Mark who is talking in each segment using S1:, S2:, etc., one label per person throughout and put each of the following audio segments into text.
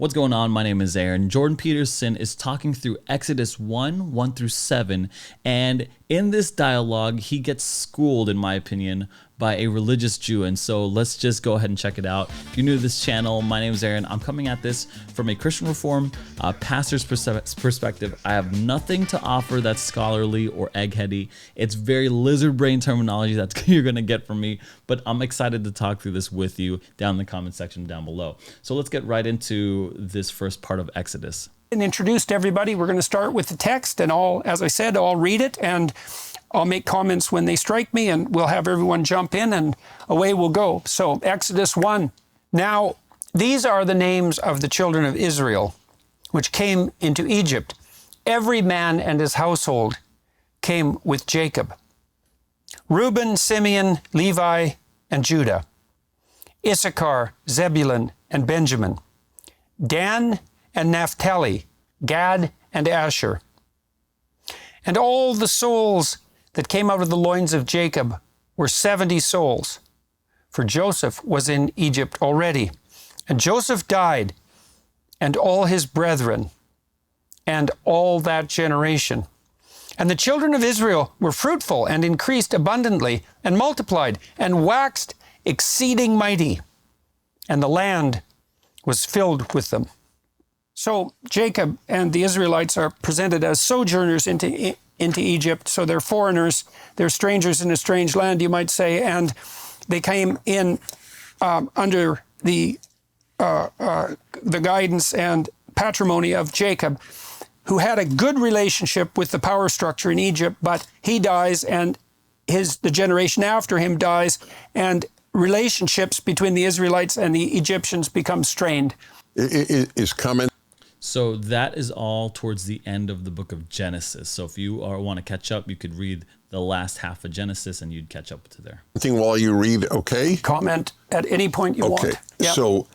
S1: What's going on? My name is Aaron. Jordan Peterson is talking through Exodus 1 through 7. And in this dialogue, he gets schooled, in my opinion, by a religious Jew. And so let's just go ahead and check it out. If you're new to this channel, my name is Aaron. I'm coming at this from a Christian Reform pastor's perspective. I have nothing to offer that's scholarly or eggheady. It's very lizard brain terminology that you're going to get from me. But I'm excited to talk through this with you down in the comment section down below. So let's get right into this first part of Exodus.
S2: And introduced everybody. We're going to start with the text, and as I said, I'll read it and I'll make comments when they strike me, and we'll have everyone jump in and away we'll go. So Exodus 1. Now, these are the names of the children of Israel, which came into Egypt. Every man and his household came with Jacob. Reuben, Simeon, Levi, and Judah. Issachar, Zebulun, and Benjamin. Dan and Naphtali, Gad and Asher. And all the souls that came out of the loins of Jacob were 70 souls, for Joseph was in Egypt already. And Joseph died, and all his brethren, and all that generation. And the children of Israel were fruitful and increased abundantly, and multiplied, and waxed exceeding mighty, and the land was filled with them. So Jacob and the Israelites are presented as sojourners into Egypt. So they're foreigners, they're strangers in a strange land, you might say, and they came in under the guidance and patrimony of Jacob, who had a good relationship with the power structure in Egypt, but he dies and the generation after him dies, and relationships between the Israelites and the Egyptians become strained.
S3: Is comment.
S1: So that is all towards the end of the book of Genesis. So if you want to catch up, you could read the last half of Genesis and you'd catch up to there.
S3: Something while you read, okay?
S2: Comment at any point you want.
S3: Okay, yep. So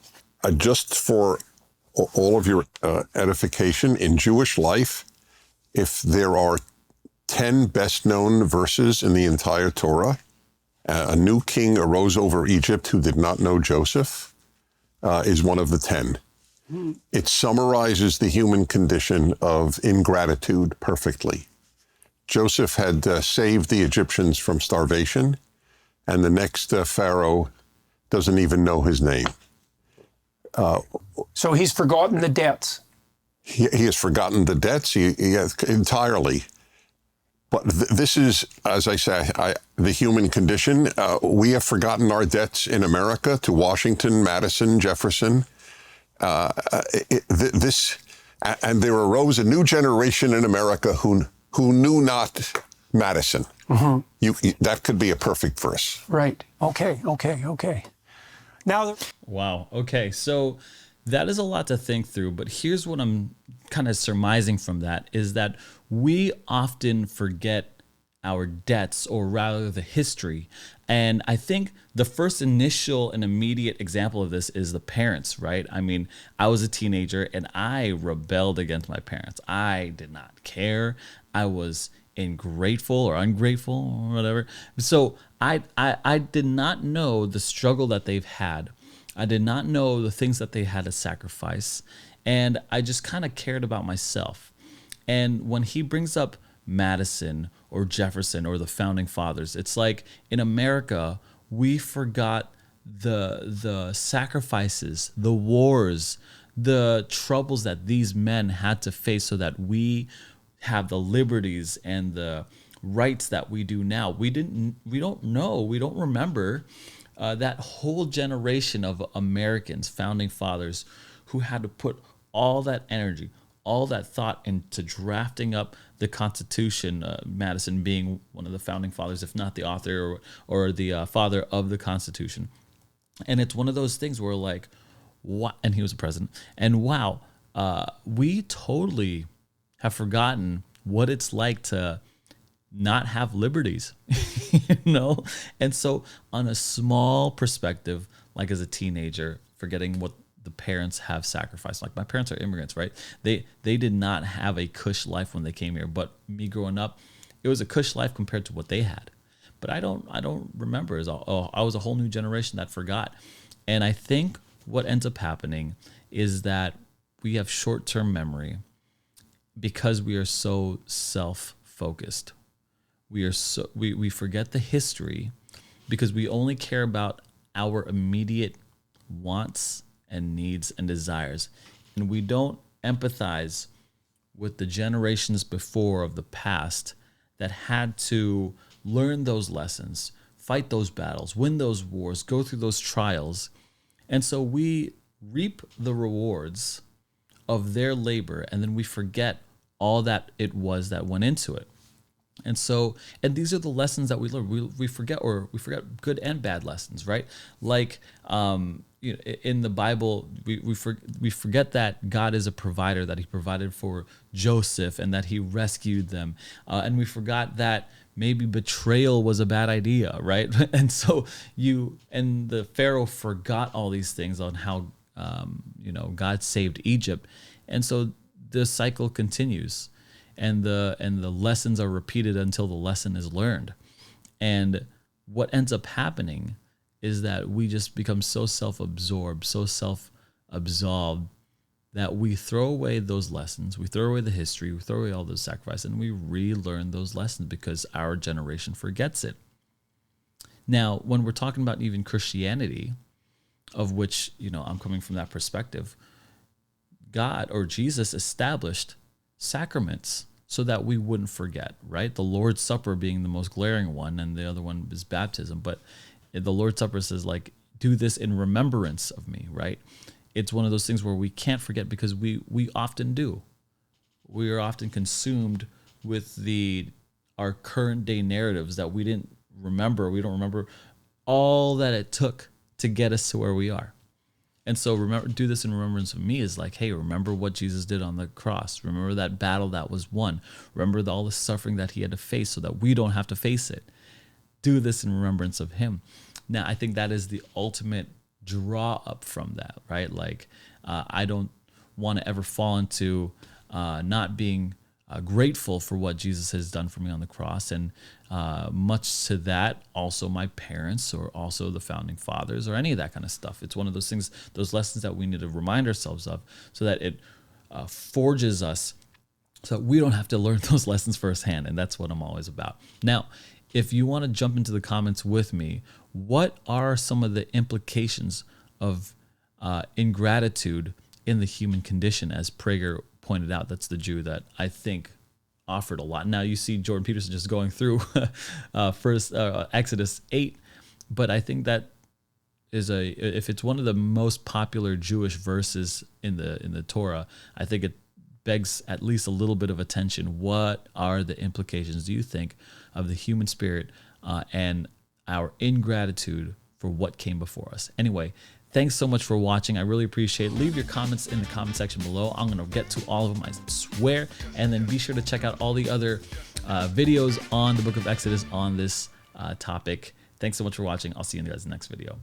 S3: just for all of your edification, in Jewish life, if there are 10 best-known verses in the entire Torah, a new king arose over Egypt who did not know Joseph, is one of the 10. It summarizes the human condition of ingratitude perfectly. Joseph had saved the Egyptians from starvation, and the next Pharaoh doesn't even know his name.
S2: So he's forgotten the debts.
S3: He has forgotten the debts he has entirely. But this is, as I say, the human condition. We have forgotten our debts in America to Washington, Madison, Jefferson. And there arose a new generation in America who knew not Madison. Mm-hmm. That could be a perfect verse.
S2: Right. Okay. Now,
S1: wow. Okay. So that is a lot to think through, but here's what I'm kind of surmising from that is that we often forget our debts, or rather the history. And I think the first initial and immediate example of this is the parents, right? I mean, I was a teenager and I rebelled against my parents. I did not care. I was ungrateful or whatever. So I did not know the struggle that they've had. I did not know the things that they had to sacrifice. And I just kind of cared about myself. And when he brings up Madison or Jefferson or the founding fathers, it's like in America, we forgot the sacrifices, the wars, the troubles that these men had to face so that we have the liberties and the rights that we do now. We don't remember that whole generation of Americans, founding fathers, who had to put all that energy, all that thought into drafting up the Constitution, Madison being one of the founding fathers, if not the author or the father of the Constitution. And it's one of those things where like, what? And he was a president. And wow, we totally have forgotten what it's like to not have liberties, And so on a small perspective, like as a teenager, forgetting what the parents have sacrificed. Like my parents are immigrants, right? They did not have a cush life when they came here, but me growing up, it was a cush life compared to what they had. But I don't remember. I was a whole new generation that forgot. And I think what ends up happening is that we have short-term memory because we are so self-focused. We forget the history because we only care about our immediate wants and needs and desires, and we don't empathize with the generations before of the past that had to learn those lessons, fight those battles, win those wars, go through those trials. And so we reap the rewards of their labor, and then we forget all that it was that went into it. And so, and these are the lessons that we learn. We forget good and bad lessons, right? Like, in the Bible, we forget that God is a provider, that he provided for Joseph and that he rescued them. And we forgot that maybe betrayal was a bad idea, right? And so the Pharaoh forgot all these things on how, God saved Egypt. And so the cycle continues. And the lessons are repeated until the lesson is learned. And what ends up happening is that we just become so self-absorbed, so self-absolved that we throw away those lessons, we throw away the history, we throw away all those sacrifices, and we relearn those lessons because our generation forgets it. Now, when we're talking about even Christianity, of which, I'm coming from that perspective, God or Jesus established sacraments so that we wouldn't forget, right? The Lord's Supper being the most glaring one, and the other one is baptism. But the Lord's Supper says, like, do this in remembrance of me, right? It's one of those things where we can't forget because we often do. We are often consumed with our current day narratives that we didn't remember. We don't remember all that it took to get us to where we are. And so do this in remembrance of me is like, hey, remember what Jesus did on the cross. Remember that battle that was won. Remember all the suffering that he had to face so that we don't have to face it. Do this in remembrance of him. Now, I think that is the ultimate draw up from that, right? Like, I don't want to ever fall into not being grateful for what Jesus has done for me on the cross. And much to that, also my parents or also the founding fathers or any of that kind of stuff. It's one of those things, those lessons that we need to remind ourselves of so that it forges us so that we don't have to learn those lessons firsthand. And that's what I'm always about. Now, if you want to jump into the comments with me, what are some of the implications of ingratitude in the human condition, as Prager pointed out? That's the Jew that I think offered a lot. Now you see Jordan Peterson just going through Exodus 8, but I think that is if it's one of the most popular Jewish verses in the Torah, I think it begs at least a little bit of attention. What are the implications, do you think, of the human spirit and our ingratitude for what came before us? Anyway, thanks so much for watching. I really appreciate it. Leave your comments in the comment section below. I'm going to get to all of them, I swear. And then be sure to check out all the other videos on the book of Exodus on this topic. Thanks so much for watching. I'll see you in the next video.